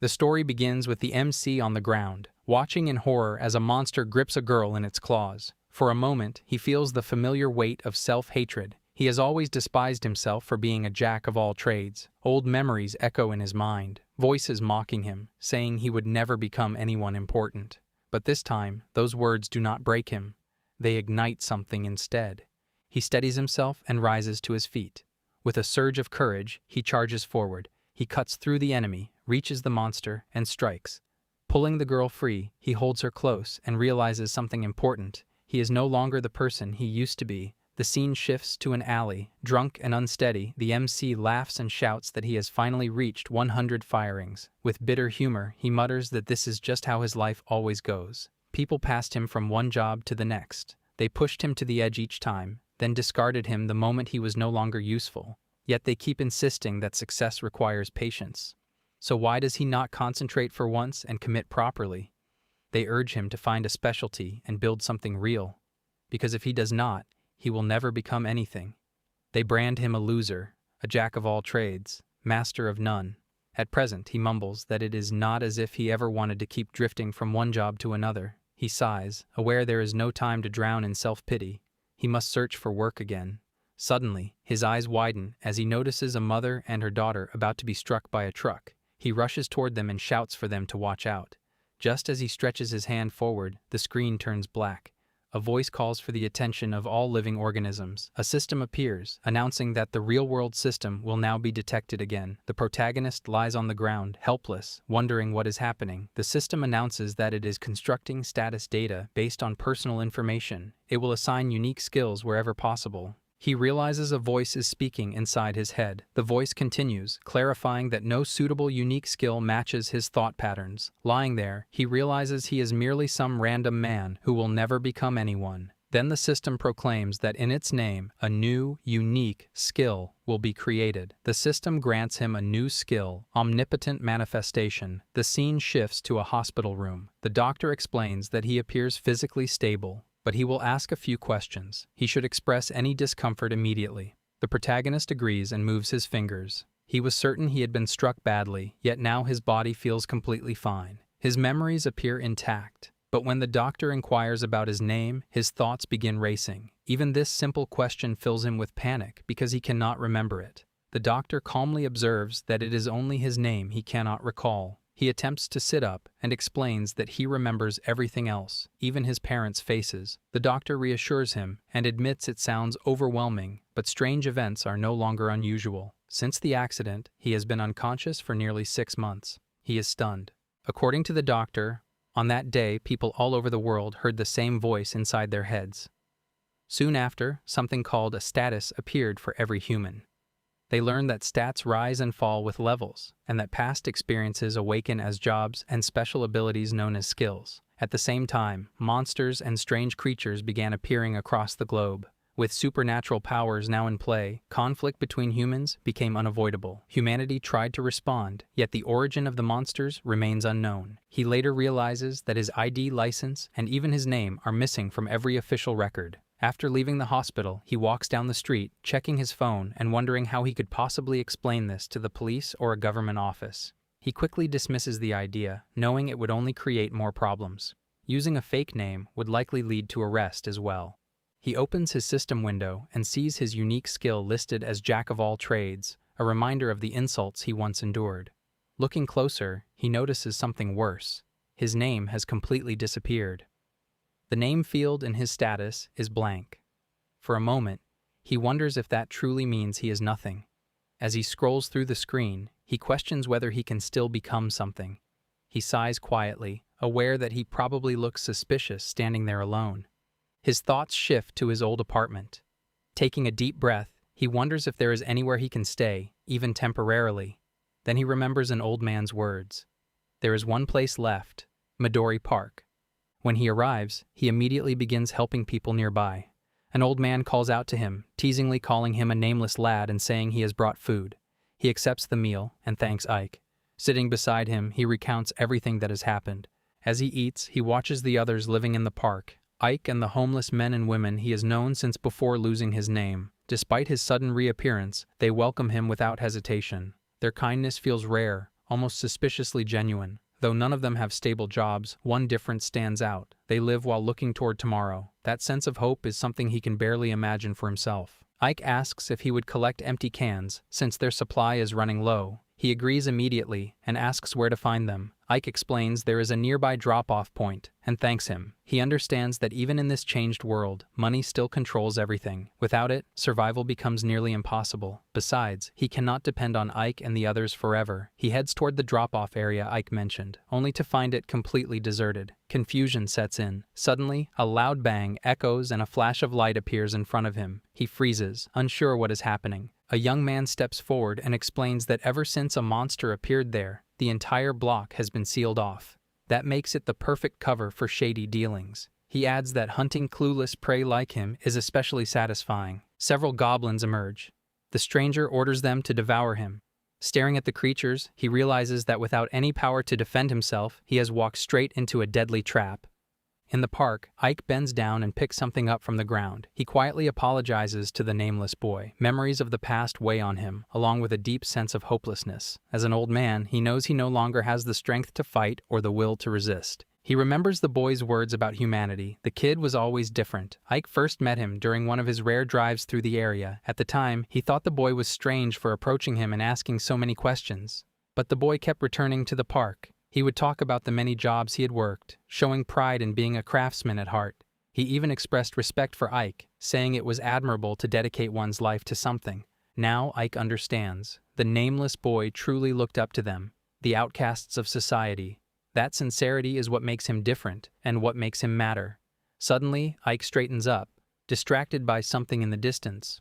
The story begins with the MC on the ground, watching in horror as a monster grips a girl in its claws. For a moment, he feels the familiar weight of self-hatred. He has always despised himself for being a jack of all trades. Old memories echo in his mind, voices mocking him, saying he would never become anyone important. But this time, those words do not break him. They ignite something instead. He steadies himself and rises to his feet. With a surge of courage, he charges forward. He cuts through the enemy, reaches the monster, and strikes. Pulling the girl free, he holds her close and realizes something important. He is no longer the person he used to be. The scene shifts to an alley. Drunk and unsteady, the MC laughs and shouts that he has finally reached 100 firings. With bitter humor, he mutters that this is just how his life always goes. People passed him from one job to the next. They pushed him to the edge each time, then discarded him the moment he was no longer useful. Yet they keep insisting that success requires patience. So why does he not concentrate for once and commit properly? They urge him to find a specialty and build something real. Because if he does not, he will never become anything. They brand him a loser, a jack of all trades, master of none. At present, he mumbles that it is not as if he ever wanted to keep drifting from one job to another. He sighs, aware there is no time to drown in self-pity. He must search for work again. Suddenly, his eyes widen as he notices a mother and her daughter about to be struck by a truck. He rushes toward them and shouts for them to watch out. Just as he stretches his hand forward, the screen turns black. A voice calls for the attention of all living organisms. A system appears, announcing that the real-world system will now be detected again. The protagonist lies on the ground, helpless, wondering what is happening. The system announces that it is constructing status data based on personal information. It will assign unique skills wherever possible. He realizes a voice is speaking inside his head. The voice continues, clarifying that no suitable unique skill matches his thought patterns. Lying there, he realizes he is merely some random man who will never become anyone. Then the system proclaims that in its name, a new, unique skill will be created. The system grants him a new skill, omnipotent manifestation. The scene shifts to a hospital room. The doctor explains that he appears physically stable, but he will ask a few questions. He should express any discomfort immediately. The protagonist agrees and moves his fingers. He was certain he had been struck badly, yet now his body feels completely fine. His memories appear intact. But when the doctor inquires about his name, his thoughts begin racing. Even this simple question fills him with panic because he cannot remember it. The doctor calmly observes that it is only his name he cannot recall. He attempts to sit up and explains that he remembers everything else, even his parents' faces. The doctor reassures him and admits it sounds overwhelming, but strange events are no longer unusual. Since the accident, he has been unconscious for nearly 6 months. He is stunned. According to the doctor, on that day, people all over the world heard the same voice inside their heads. Soon after, something called a status appeared for every human. They learned that stats rise and fall with levels, and that past experiences awaken as jobs and special abilities known as skills. At the same time, monsters and strange creatures began appearing across the globe. With supernatural powers now in play, conflict between humans became unavoidable. Humanity tried to respond, yet the origin of the monsters remains unknown. He later realizes that his ID license and even his name are missing from every official record. After leaving the hospital, he walks down the street, checking his phone and wondering how he could possibly explain this to the police or a government office. He quickly dismisses the idea, knowing it would only create more problems. Using a fake name would likely lead to arrest as well. He opens his system window and sees his unique skill listed as Jack of all trades, a reminder of the insults he once endured. Looking closer, he notices something worse. His name has completely disappeared. The name field in his status is blank. For a moment, he wonders if that truly means he is nothing. As he scrolls through the screen, he questions whether he can still become something. He sighs quietly, aware that he probably looks suspicious standing there alone. His thoughts shift to his old apartment. Taking a deep breath, he wonders if there is anywhere he can stay, even temporarily. Then he remembers an old man's words. There is one place left, Midori Park. When he arrives, he immediately begins helping people nearby. An old man calls out to him, teasingly calling him a nameless lad and saying he has brought food. He accepts the meal and thanks Ike. Sitting beside him, he recounts everything that has happened. As he eats, he watches the others living in the park, Ike and the homeless men and women he has known since before losing his name. Despite his sudden reappearance, they welcome him without hesitation. Their kindness feels rare, almost suspiciously genuine. Though none of them have stable jobs, one difference stands out. They live while looking toward tomorrow. That sense of hope is something he can barely imagine for himself. Ike asks if he would collect empty cans, since their supply is running low. He agrees immediately and asks where to find them. Ike explains there is a nearby drop-off point and thanks him. He understands that even in this changed world, money still controls everything. Without it, survival becomes nearly impossible. Besides, he cannot depend on Ike and the others forever. He heads toward the drop-off area Ike mentioned, only to find it completely deserted. Confusion sets in. Suddenly, a loud bang echoes and a flash of light appears in front of him. He freezes, unsure what is happening. A young man steps forward and explains that ever since a monster appeared there, the entire block has been sealed off. That makes it the perfect cover for shady dealings. He adds that hunting clueless prey like him is especially satisfying. Several goblins emerge. The stranger orders them to devour him. Staring at the creatures, he realizes that without any power to defend himself, he has walked straight into a deadly trap. In the park, Ike bends down and picks something up from the ground. He quietly apologizes to the nameless boy. Memories of the past weigh on him, along with a deep sense of hopelessness. As an old man, he knows he no longer has the strength to fight or the will to resist. He remembers the boy's words about humanity. The kid was always different. Ike first met him during one of his rare drives through the area. At the time, he thought the boy was strange for approaching him and asking so many questions. But the boy kept returning to the park. He would talk about the many jobs he had worked, showing pride in being a craftsman at heart. He even expressed respect for Ike, saying it was admirable to dedicate one's life to something. Now Ike understands. The nameless boy truly looked up to them, the outcasts of society. That sincerity is what makes him different and what makes him matter. Suddenly, Ike straightens up, distracted by something in the distance.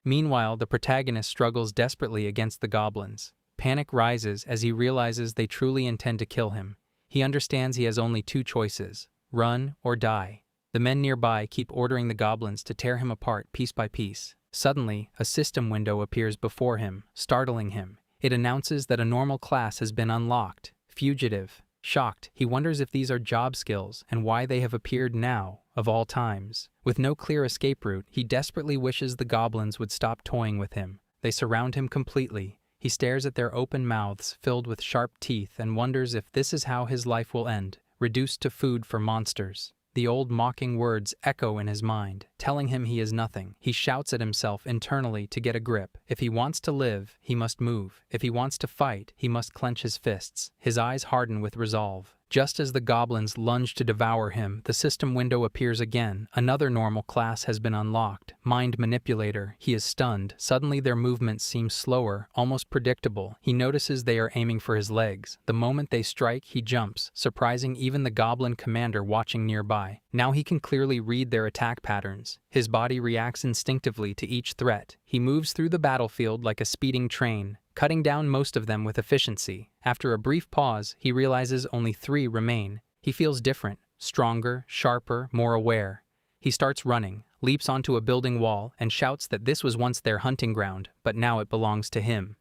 Meanwhile, the protagonist struggles desperately against the goblins. Panic rises as he realizes they truly intend to kill him. He understands he has only two choices: run or die. The men nearby keep ordering the goblins to tear him apart piece by piece. Suddenly, a system window appears before him, startling him. It announces that a normal class has been unlocked. Fugitive. Shocked, he wonders if these are job skills and why they have appeared now, of all times. With no clear escape route, he desperately wishes the goblins would stop toying with him. They surround him completely. He stares at their open mouths filled with sharp teeth and wonders if this is how his life will end, reduced to food for monsters. The old mocking words echo in his mind, telling him he is nothing. He shouts at himself internally to get a grip. If he wants to live, he must move. If he wants to fight, he must clench his fists. His eyes harden with resolve. Just as the goblins lunge to devour him, the system window appears again. Another normal class has been unlocked. Mind Manipulator. He is stunned. Suddenly their movements seem slower, almost predictable. He notices they are aiming for his legs. The moment they strike, he jumps, surprising even the goblin commander watching nearby. Now he can clearly read their attack patterns. His body reacts instinctively to each threat. He moves through the battlefield like a speeding train, cutting down most of them with efficiency. After a brief pause, he realizes only 3 remain. He feels different, stronger, sharper, more aware. He starts running, leaps onto a building wall, and shouts that this was once their hunting ground, but now it belongs to him.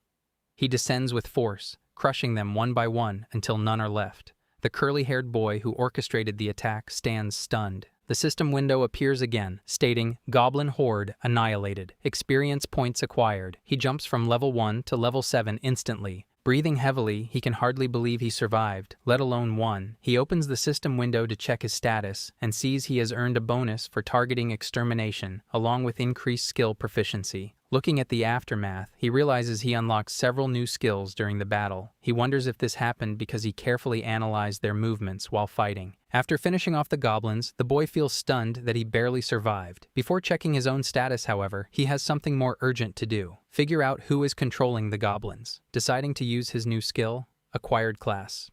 He descends with force, crushing them one by one until none are left. The curly-haired boy who orchestrated the attack stands stunned. The system window appears again, stating, Goblin Horde annihilated. Experience points acquired. He jumps from level 1 to level 7 instantly. Breathing heavily, he can hardly believe he survived, let alone won. He opens the system window to check his status and sees he has earned a bonus for targeting extermination, along with increased skill proficiency. Looking at the aftermath, he realizes he unlocked several new skills during the battle. He wonders if this happened because he carefully analyzed their movements while fighting. After finishing off the goblins, the boy feels stunned that he barely survived. Before checking his own status, however, he has something more urgent to do: figure out who is controlling the goblins. Deciding to use his new skill, Acquired Class.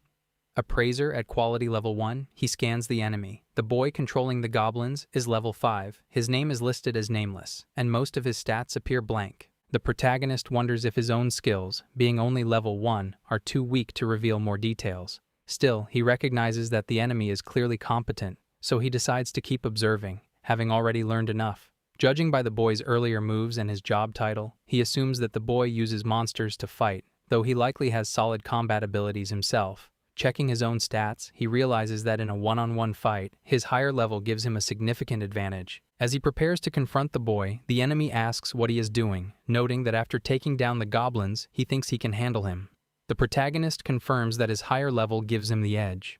Appraiser at quality level 1, he scans the enemy. The boy controlling the goblins is level 5. His name is listed as nameless, and most of his stats appear blank. The protagonist wonders if his own skills, being only level 1, are too weak to reveal more details. Still, he recognizes that the enemy is clearly competent, so he decides to keep observing, having already learned enough. Judging by the boy's earlier moves and his job title, he assumes that the boy uses monsters to fight, though he likely has solid combat abilities himself. Checking his own stats, he realizes that in a one-on-one fight, his higher level gives him a significant advantage. As he prepares to confront the boy, the enemy asks what he is doing, noting that after taking down the goblins, he thinks he can handle him. The protagonist confirms that his higher level gives him the edge.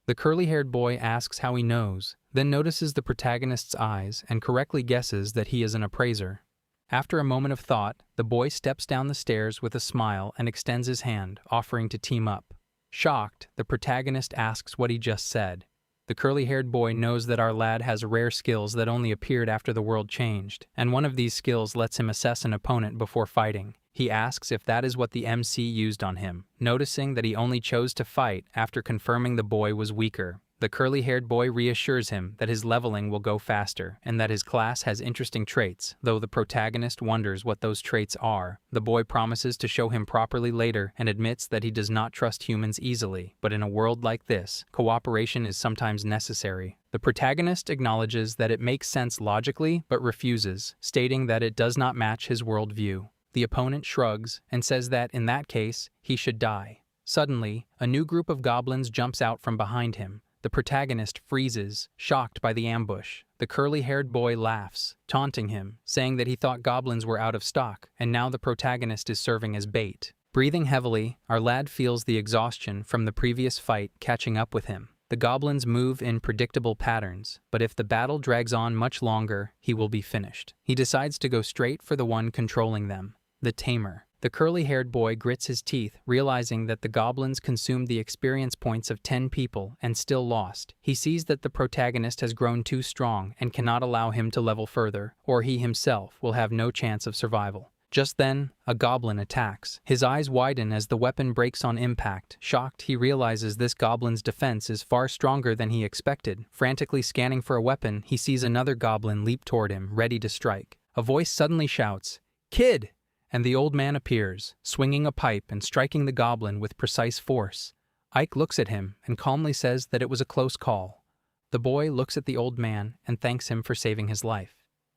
The curly-haired boy asks how he knows, then notices the protagonist's eyes and correctly guesses that he is an appraiser. After a moment of thought, the boy steps down the stairs with a smile and extends his hand, offering to team up. Shocked, the protagonist asks what he just said. The curly-haired boy knows that our lad has rare skills that only appeared after the world changed, and one of these skills lets him assess an opponent before fighting. He asks if that is what the MC used on him, noticing that he only chose to fight after confirming the boy was weaker. The curly-haired boy reassures him that his leveling will go faster and that his class has interesting traits, though the protagonist wonders what those traits are. The boy promises to show him properly later and admits that he does not trust humans easily, but in a world like this, cooperation is sometimes necessary. The protagonist acknowledges that it makes sense logically but refuses, stating that it does not match his worldview. The opponent shrugs and says that, in that case, he should die. Suddenly, a new group of goblins jumps out from behind him. The protagonist freezes, shocked by the ambush. The curly-haired boy laughs, taunting him, saying that he thought goblins were out of stock, and now the protagonist is serving as bait. Breathing heavily, our lad feels the exhaustion from the previous fight catching up with him. The goblins move in predictable patterns, but if the battle drags on much longer, he will be finished. He decides to go straight for the one controlling them, the tamer. The curly-haired boy grits his teeth, realizing that the goblins consumed the experience points of 10 people and still lost. He sees that the protagonist has grown too strong and cannot allow him to level further, or he himself will have no chance of survival. Just then, a goblin attacks. His eyes widen as the weapon breaks on impact. Shocked, he realizes this goblin's defense is far stronger than he expected. Frantically scanning for a weapon, he sees another goblin leap toward him, ready to strike. A voice suddenly shouts, "Kid!" And the old man appears, swinging a pipe and striking the goblin with precise force. Ike looks at him and calmly says that it was a close call. The boy looks at the old man and thanks him for saving his life.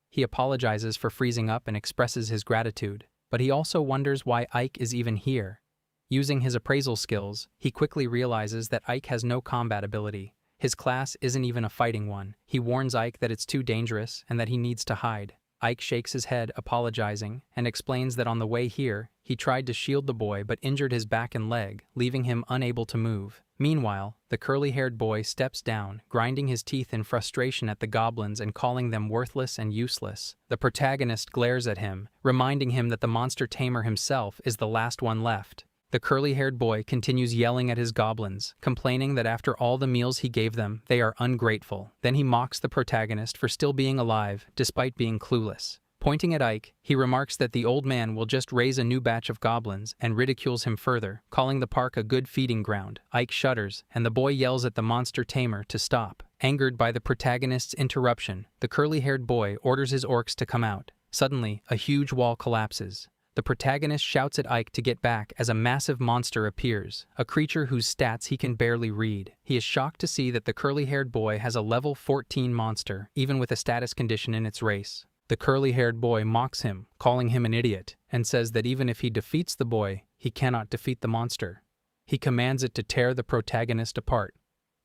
He apologizes for freezing up and expresses his gratitude, but he also wonders why Ike is even here. Using his appraisal skills, he quickly realizes that Ike has no combat ability. His class isn't even a fighting one. He warns Ike that it's too dangerous and that he needs to hide. Ike shakes his head, apologizing, and explains that on the way here, he tried to shield the boy but injured his back and leg, leaving him unable to move. Meanwhile, the curly-haired boy steps down, grinding his teeth in frustration at the goblins and calling them worthless and useless. The protagonist glares at him, reminding him that the monster tamer himself is the last one left. The curly-haired boy continues yelling at his goblins, complaining that after all the meals he gave them, they are ungrateful. Then he mocks the protagonist for still being alive, despite being clueless. Pointing at Ike, he remarks that the old man will just raise a new batch of goblins and ridicules him further, calling the park a good feeding ground. Ike shudders, and the boy yells at the monster tamer to stop. Angered by the protagonist's interruption, the curly-haired boy orders his orcs to come out. Suddenly, a huge wall collapses. The protagonist shouts at Ike to get back as a massive monster appears, a creature whose stats he can barely read. He is shocked to see that the curly-haired boy has a level 14 monster, even with a status condition in its race. The curly-haired boy mocks him, calling him an idiot, and says that even if he defeats the boy, he cannot defeat the monster. He commands it to tear the protagonist apart.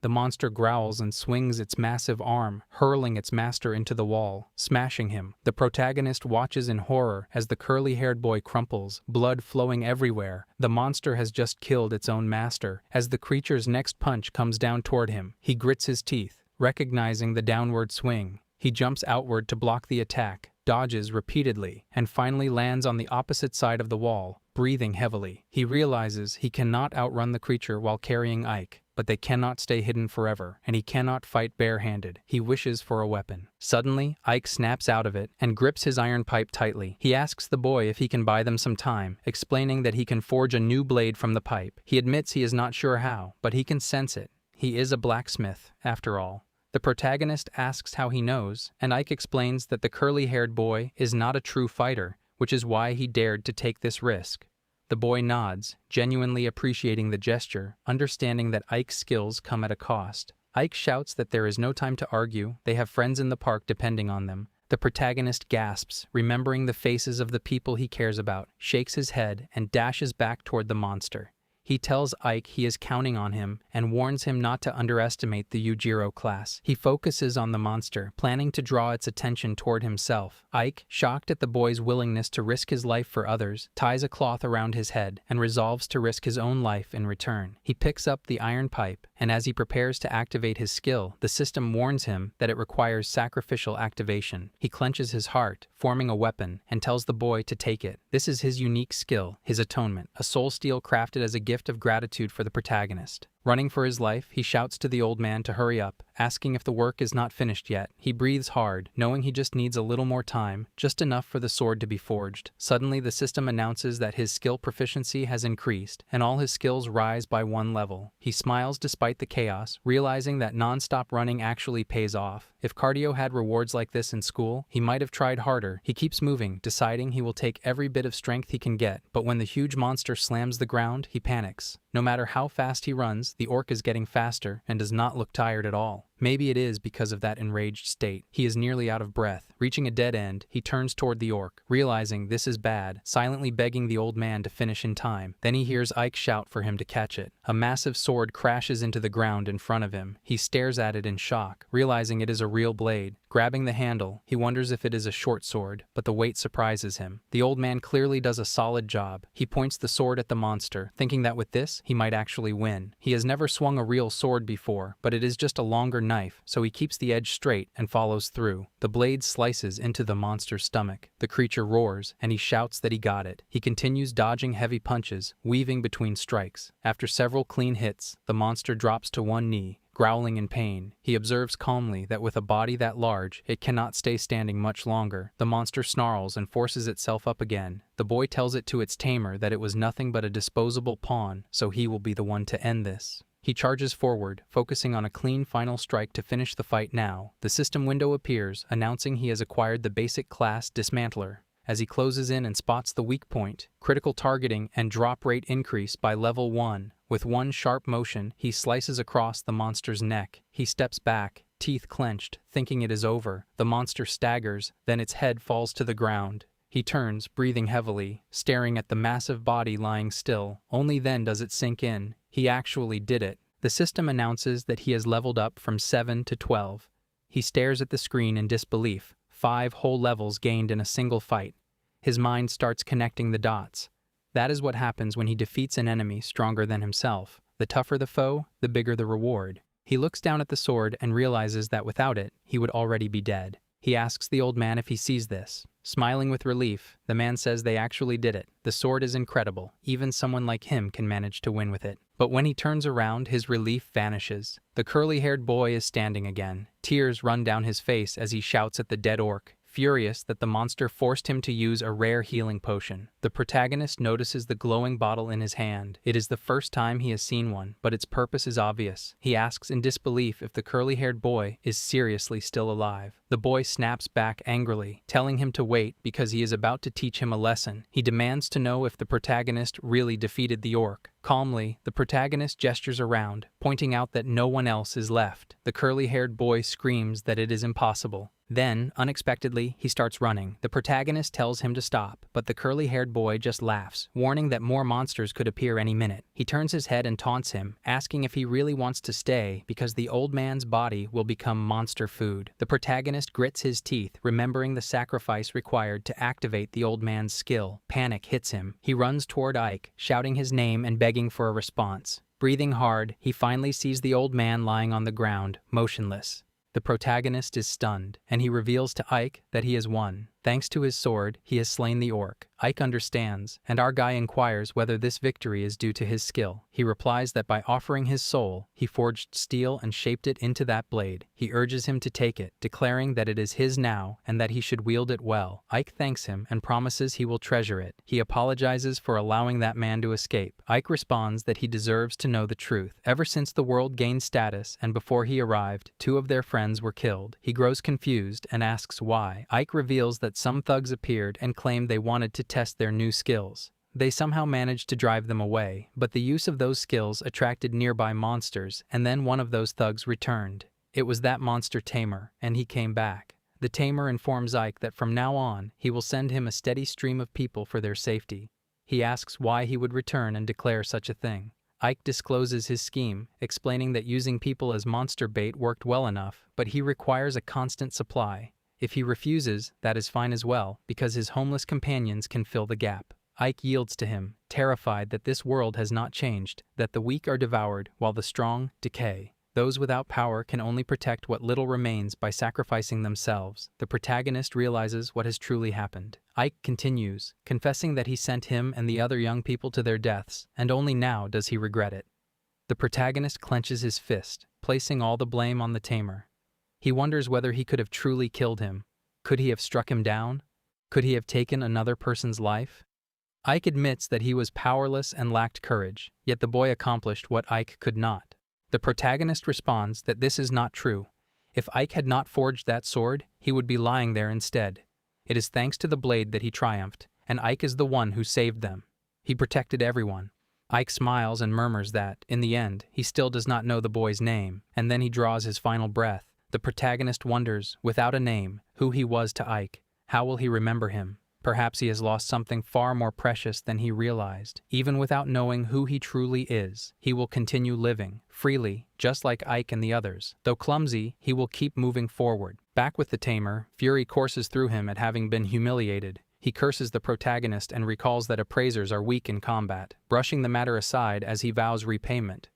The monster growls and swings its massive arm, hurling its master into the wall, smashing him. The protagonist watches in horror as the curly-haired boy crumples, blood flowing everywhere. The monster has just killed its own master. As the creature's next punch comes down toward him, he grits his teeth, recognizing the downward swing. He jumps outward to block the attack, dodges repeatedly, and finally lands on the opposite side of the wall, breathing heavily. He realizes he cannot outrun the creature while carrying Ike, but they cannot stay hidden forever, and he cannot fight barehanded. He wishes for a weapon. Suddenly, Ike snaps out of it and grips his iron pipe tightly. He asks the boy if he can buy them some time, explaining that he can forge a new blade from the pipe. He admits he is not sure how, but he can sense it. He is a blacksmith, after all. The protagonist asks how he knows, and Ike explains that the curly-haired boy is not a true fighter, which is why he dared to take this risk. The boy nods, genuinely appreciating the gesture, understanding that Ike's skills come at a cost. Ike shouts that there is no time to argue, they have friends in the park depending on them. The protagonist gasps, remembering the faces of the people he cares about, shakes his head, and dashes back toward the monster. He tells Ike he is counting on him and warns him not to underestimate the Yujiro class. He focuses on the monster, planning to draw its attention toward himself. Ike, shocked at the boy's willingness to risk his life for others, ties a cloth around his head and resolves to risk his own life in return. He picks up the iron pipe, and as he prepares to activate his skill, the system warns him that it requires sacrificial activation. He clenches his heart, forming a weapon, and tells the boy to take it. This is his unique skill, his atonement, a soul steel crafted as a gift of gratitude for the protagonist. Running for his life, he shouts to the old man to hurry up, asking if the work is not finished yet. He breathes hard, knowing he just needs a little more time, just enough for the sword to be forged. Suddenly, the system announces that his skill proficiency has increased, and all his skills rise by 1 level. He smiles despite the chaos, realizing that non-stop running actually pays off. If cardio had rewards like this in school, he might have tried harder. He keeps moving, deciding he will take every bit of strength he can get, but when the huge monster slams the ground, he panics. No matter how fast he runs, the orc is getting faster and does not look tired at all. Maybe it is because of that enraged state. He is nearly out of breath. Reaching a dead end, he turns toward the orc, realizing this is bad, silently begging the old man to finish in time. Then he hears Ike shout for him to catch it. A massive sword crashes into the ground in front of him. He stares at it in shock, realizing it is a real blade. Grabbing the handle, he wonders if it is a short sword, but the weight surprises him. The old man clearly does a solid job. He points the sword at the monster, thinking that with this, he might actually win. He has never swung a real sword before, but it is just a longer knife, so he keeps the edge straight and follows through. The blade slices into the monster's stomach. The creature roars, and he shouts that he got it. He continues dodging heavy punches, weaving between strikes. After several clean hits, the monster drops to one knee, growling in pain. He observes calmly that with a body that large, it cannot stay standing much longer. The monster snarls and forces itself up again. The boy tells it to its tamer that it was nothing but a disposable pawn, so he will be the one to end this. He charges forward, focusing on a clean final strike to finish the fight now. The system window appears, announcing he has acquired the basic class Dismantler. As he closes in and spots the weak point, critical targeting and drop rate increase by level 1. With one sharp motion, he slices across the monster's neck. He steps back, teeth clenched, thinking it is over. The monster staggers, then its head falls to the ground. He turns, breathing heavily, staring at the massive body lying still. Only then does it sink in. He actually did it. The system announces that he has leveled up from 7 to 12. He stares at the screen in disbelief. 5 whole levels gained in a single fight. His mind starts connecting the dots. That is what happens when he defeats an enemy stronger than himself. The tougher the foe, the bigger the reward. He looks down at the sword and realizes that without it, he would already be dead. He asks the old man if he sees this. Smiling with relief, the man says they actually did it. The sword is incredible. Even someone like him can manage to win with it. But when he turns around, his relief vanishes. The curly-haired boy is standing again. Tears run down his face as he shouts at the dead orc, furious that the monster forced him to use a rare healing potion. The protagonist notices the glowing bottle in his hand. It is the first time he has seen one, but its purpose is obvious. He asks in disbelief if the curly-haired boy is seriously still alive. The boy snaps back angrily, telling him to wait because he is about to teach him a lesson. He demands to know if the protagonist really defeated the orc. Calmly, the protagonist gestures around, pointing out that no one else is left. The curly-haired boy screams that it is impossible. Then, unexpectedly, he starts running. The protagonist tells him to stop, but the curly-haired boy just laughs, warning that more monsters could appear any minute. He turns his head and taunts him, asking if he really wants to stay because the old man's body will become monster food. The protagonist grits his teeth, remembering the sacrifice required to activate the old man's skill. Panic hits him. He runs toward Ike, shouting his name and begging for a response. Breathing hard, he finally sees the old man lying on the ground, motionless. The protagonist is stunned, and he reveals to Ike that he has won. Thanks to his sword, he has slain the orc. Ike understands, and our guy inquires whether this victory is due to his skill. He replies that by offering his soul, he forged steel and shaped it into that blade. He urges him to take it, declaring that it is his now and that he should wield it well. Ike thanks him and promises he will treasure it. He apologizes for allowing that man to escape. Ike responds that he deserves to know the truth. Ever since the world gained status and before he arrived, 2 of their friends were killed. He grows confused and asks why. Ike reveals that some thugs appeared and claimed they wanted to test their new skills. They somehow managed to drive them away, but the use of those skills attracted nearby monsters, and then one of those thugs returned. It was that monster Tamer, and he came back. The Tamer informs Ike that from now on, he will send him a steady stream of people for their safety. He asks why he would return and declare such a thing. Ike discloses his scheme, explaining that using people as monster bait worked well enough, but he requires a constant supply. If he refuses, that is fine as well, because his homeless companions can fill the gap. Ike yields to him, terrified that this world has not changed, that the weak are devoured while the strong decay. Those without power can only protect what little remains by sacrificing themselves. The protagonist realizes what has truly happened. Ike continues, confessing that he sent him and the other young people to their deaths, and only now does he regret it. The protagonist clenches his fist, placing all the blame on the tamer. He wonders whether he could have truly killed him. Could he have struck him down? Could he have taken another person's life? Ike admits that he was powerless and lacked courage, yet the boy accomplished what Ike could not. The protagonist responds that this is not true. If Ike had not forged that sword, he would be lying there instead. It is thanks to the blade that he triumphed, and Ike is the one who saved them. He protected everyone. Ike smiles and murmurs that, in the end, he still does not know the boy's name, and then he draws his final breath. The protagonist wonders, without a name, who he was to Ike. How will he remember him? Perhaps he has lost something far more precious than he realized. Even without knowing who he truly is, he will continue living, freely, just like Ike and the others. Though clumsy, he will keep moving forward. Back with the tamer, fury courses through him at having been humiliated. He curses the protagonist and recalls that appraisers are weak in combat, brushing the matter aside as he vows repayment.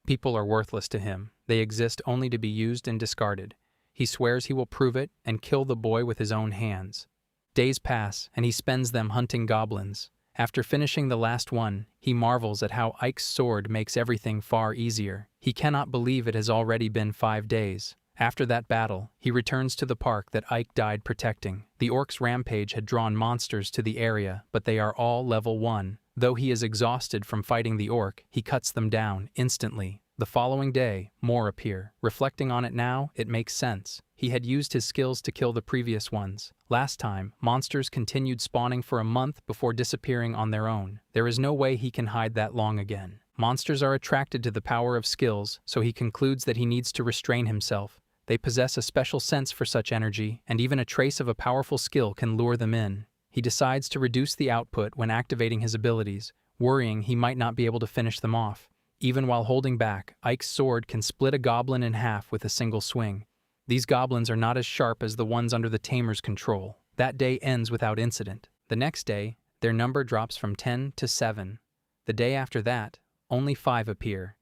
People are worthless to him. They exist only to be used and discarded. He swears he will prove it and kill the boy with his own hands. Days pass, and he spends them hunting goblins. After finishing the last one, he marvels at how Ike's sword makes everything far easier. He cannot believe it has already been 5 days. After that battle, he returns to the park that Ike died protecting. The orc's rampage had drawn monsters to the area, but they are all level 1. Though he is exhausted from fighting the orc, he cuts them down instantly. The following day, more appear. Reflecting on it now, it makes sense. He had used his skills to kill the previous ones. Last time, monsters continued spawning for a month before disappearing on their own. There is no way he can hide that long again. Monsters are attracted to the power of skills, so he concludes that he needs to restrain himself. They possess a special sense for such energy, and even a trace of a powerful skill can lure them in. He decides to reduce the output when activating his abilities, worrying he might not be able to finish them off. Even while holding back, Ike's sword can split a goblin in half with a single swing. These goblins are not as sharp as the ones under the tamer's control. That day ends without incident. The next day, their number drops from 10 to 7. The day after that, only 5 appear.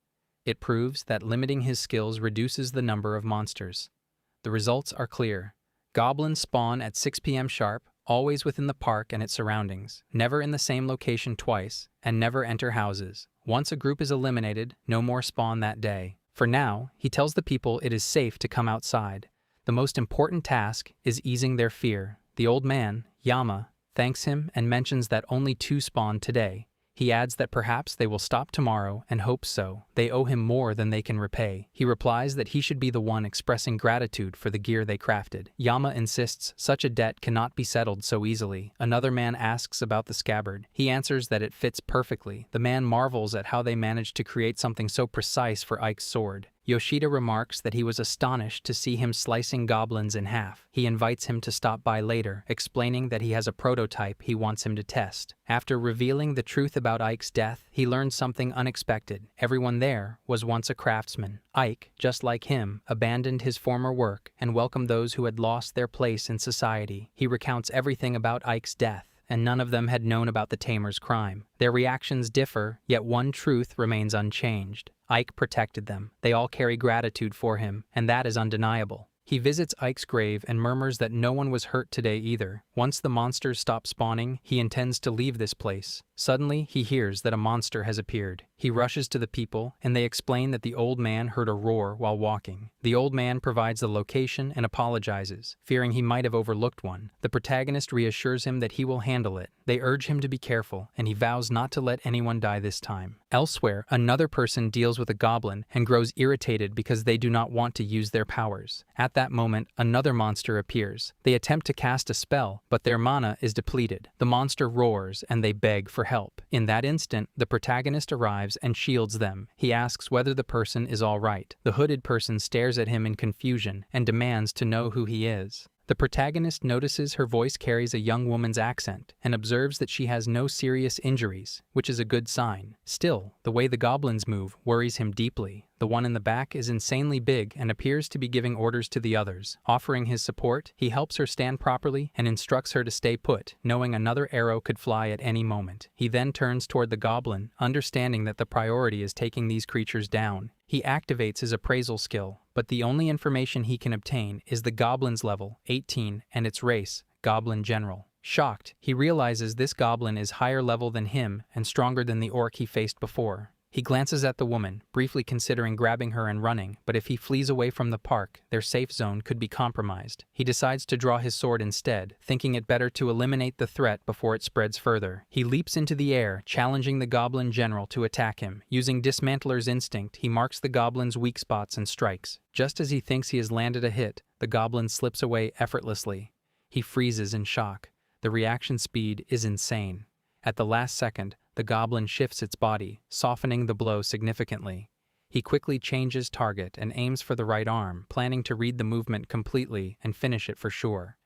It proves that limiting his skills reduces the number of monsters. The results are clear. Goblins spawn at 6 p.m. sharp, always within the park and its surroundings, never in the same location twice, and never enter houses. Once a group is eliminated, no more spawn that day. For now, he tells the people it is safe to come outside. The most important task is easing their fear. The old man, Yama, thanks him and mentions that only 2 spawned today. He adds that perhaps they will stop tomorrow and hopes so. They owe him more than they can repay. He replies that he should be the one expressing gratitude for the gear they crafted. Yama insists such a debt cannot be settled so easily. Another man asks about the scabbard. He answers that it fits perfectly. The man marvels at how they managed to create something so precise for Ike's sword. Yoshida remarks that he was astonished to see him slicing goblins in half. He invites him to stop by later, explaining that he has a prototype he wants him to test. After revealing the truth about Ike's death, he learns something unexpected. Everyone there was once a craftsman. Ike, just like him, abandoned his former work and welcomed those who had lost their place in society. He recounts everything about Ike's death, and none of them had known about the tamer's crime. Their reactions differ, yet one truth remains unchanged. Ike protected them. They all carry gratitude for him, and that is undeniable. He visits Ike's grave and murmurs that no one was hurt today either. Once the monsters stop spawning, he intends to leave this place. Suddenly, he hears that a monster has appeared. He rushes to the people, and they explain that the old man heard a roar while walking. The old man provides the location and apologizes, fearing he might have overlooked one. The protagonist reassures him that he will handle it. They urge him to be careful, and he vows not to let anyone die this time. Elsewhere, another person deals with a goblin and grows irritated because they do not want to use their powers. At that moment, another monster appears. They attempt to cast a spell, but their mana is depleted. The monster roars, and they beg for help. In that instant, the protagonist arrives and shields them. He asks whether the person is all right. The hooded person stares at him in confusion and demands to know who he is. The protagonist notices her voice carries a young woman's accent and observes that she has no serious injuries, which is a good sign. Still, the way the goblins move worries him deeply. The one in the back is insanely big and appears to be giving orders to the others. Offering his support, he helps her stand properly and instructs her to stay put, knowing another arrow could fly at any moment. He then turns toward the goblin, understanding that the priority is taking these creatures down. He activates his appraisal skill, but the only information he can obtain is the goblin's level, 18, and its race, Goblin General. Shocked, he realizes this goblin is higher level than him and stronger than the orc he faced before. He glances at the woman, briefly considering grabbing her and running, but if he flees away from the park, their safe zone could be compromised. He decides to draw his sword instead, thinking it better to eliminate the threat before it spreads further. He leaps into the air, challenging the Goblin General to attack him. Using Dismantler's instinct, he marks the goblin's weak spots and strikes. Just as he thinks he has landed a hit, the goblin slips away effortlessly. He freezes in shock. The reaction speed is insane. At the last second, the goblin shifts its body, softening the blow significantly. He quickly changes target and aims for the right arm, planning to read the movement completely and finish it for sure.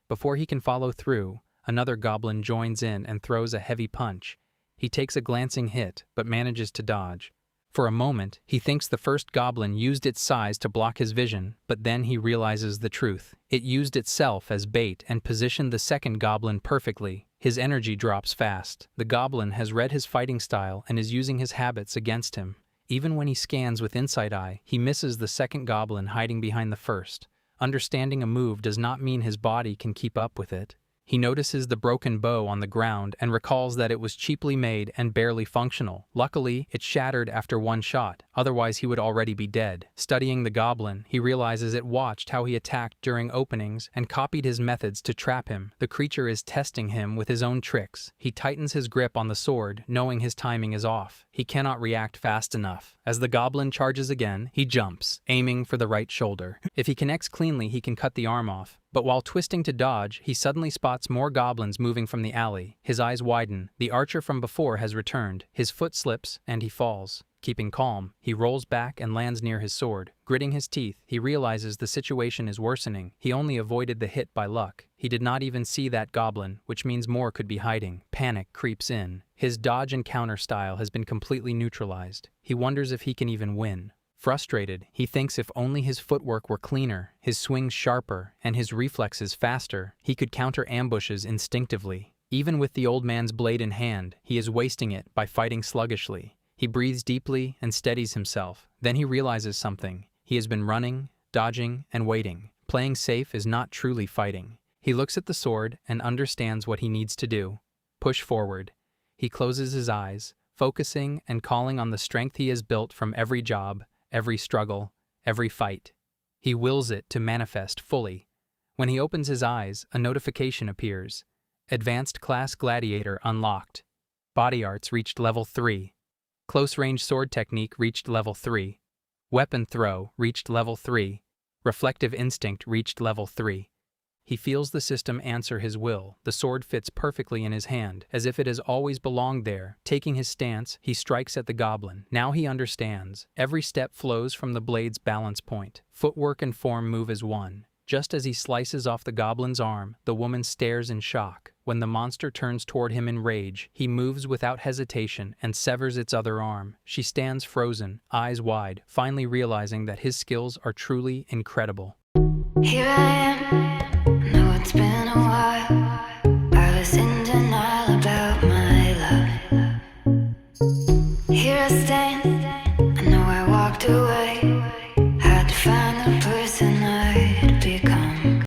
Before he can follow through, another goblin joins in and throws a heavy punch. He takes a glancing hit, but manages to dodge. For a moment, he thinks the first goblin used its size to block his vision, but then he realizes the truth. It used itself as bait and positioned the second goblin perfectly. His energy drops fast. The goblin has read his fighting style and is using his habits against him. Even when he scans with Insight Eye, he misses the second goblin hiding behind the first. Understanding a move does not mean his body can keep up with it. He notices the broken bow on the ground and recalls that it was cheaply made and barely functional. Luckily, it shattered after one shot, otherwise he would already be dead. Studying the goblin, he realizes it watched how he attacked during openings and copied his methods to trap him. The creature is testing him with his own tricks. He tightens his grip on the sword, knowing his timing is off. He cannot react fast enough. As the goblin charges again, he jumps, aiming for the right shoulder. If he connects cleanly, he can cut the arm off. But while twisting to dodge, he suddenly spots more goblins moving from the alley. His eyes widen. The archer from before has returned. His foot slips, and he falls. Keeping calm, he rolls back and lands near his sword. Gritting his teeth, he realizes the situation is worsening. He only avoided the hit by luck. He did not even see that goblin, which means more could be hiding. Panic creeps in. His dodge and counter style has been completely neutralized. He wonders if he can even win. Frustrated, he thinks if only his footwork were cleaner, his swings sharper, and his reflexes faster, he could counter ambushes instinctively. Even with the old man's blade in hand, he is wasting it by fighting sluggishly. He breathes deeply and steadies himself. Then he realizes something. He has been running, dodging, and waiting. Playing safe is not truly fighting. He looks at the sword and understands what he needs to do. Push forward. He closes his eyes, focusing and calling on the strength he has built from every job, every struggle, every fight. He wills it to manifest fully. When he opens his eyes, a notification appears. Advanced Class Gladiator unlocked. Body Arts reached level 3. Close Range Sword Technique reached level 3. Weapon Throw reached level 3. Reflective Instinct reached level 3. He feels the system answer his will. The sword fits perfectly in his hand, as if it has always belonged there. Taking his stance, he strikes at the goblin. Now he understands. Every step flows from the blade's balance point. Footwork and form move as one. Just as he slices off the goblin's arm, the woman stares in shock. When the monster turns toward him in rage, he moves without hesitation and severs its other arm. She stands frozen, eyes wide, finally realizing that his skills are truly incredible. Here I am, know it's been a while.